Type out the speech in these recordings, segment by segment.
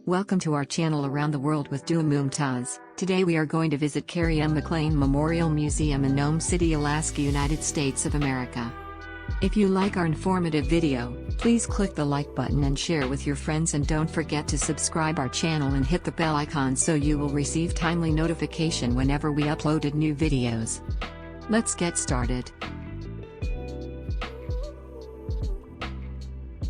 Welcome to our channel Around the World with Dua Mumtaz. Today we are going to visit Carrie M. McLain Memorial Museum in Nome City, Alaska, United States of America. If you like our informative video, please click the like button and share with your friends, and don't forget to subscribe our channel and hit the bell icon so you will receive timely notification whenever we uploaded new videos. Let's get started.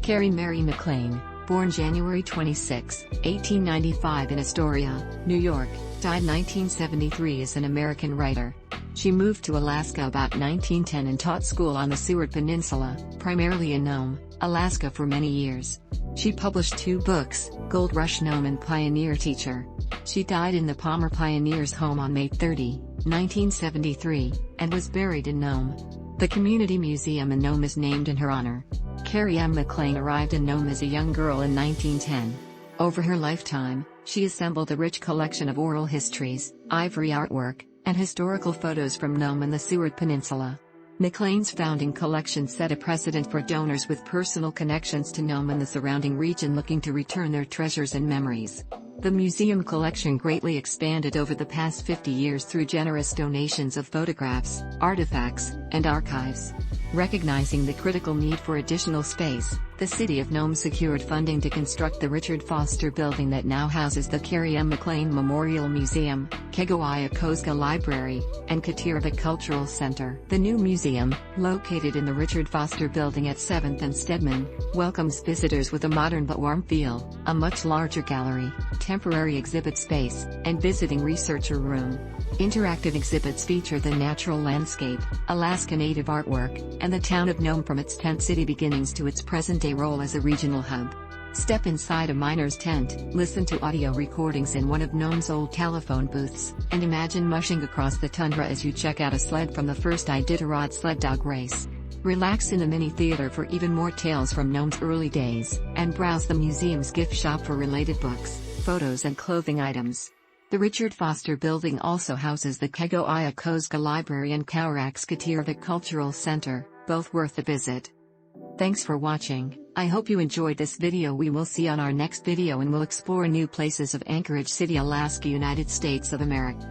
Carrie Mary McLain, born January 26, 1895 in Astoria, New York, died 1973, is an American writer. She moved to Alaska about 1910 and taught school on the Seward Peninsula, primarily in Nome, Alaska, for many years. She published 2 books, Gold Rush Nome and Pioneer Teacher. She died in the Palmer Pioneers' home on May 30, 1973, and was buried in Nome. The community museum in Nome is named in her honor. Carrie M. McLain arrived in Nome as a young girl in 1910. Over her lifetime, she assembled a rich collection of oral histories, ivory artwork, and historical photos from Nome and the Seward Peninsula. McLain's founding collection set a precedent for donors with personal connections to Nome and the surrounding region looking to return their treasures and memories. The museum collection greatly expanded over the past 50 years through generous donations of photographs, artifacts, and archives. Recognizing the critical need for additional space, the City of Nome secured funding to construct the Richard Foster Building that now houses the Carrie M. McLain Memorial Museum, Kegowayakozga Library, and Katirabak Cultural Center. The new museum, located in the Richard Foster Building at 7th and Steadman, welcomes visitors with a modern but warm feel, a much larger gallery, temporary exhibit space, and visiting researcher room. Interactive exhibits feature the natural landscape, Alaska Native artwork, and the town of Nome from its tent city beginnings to its present-day role as a regional hub. Step inside a miner's tent, listen to audio recordings in one of Nome's old telephone booths, and imagine mushing across the tundra as you check out a sled from the first Iditarod sled dog race. Relax in the mini theater for even more tales from Nome's early days, and browse the museum's gift shop for related books, photos, and clothing items. The Richard Foster Building also houses the Kegowayakozga Library and Karak's Katirabak Cultural Center, both worth a visit. Thanks for watching. I hope you enjoyed this video. We will see you on our next video, and we'll explore new places of Anchorage City, Alaska, United States of America.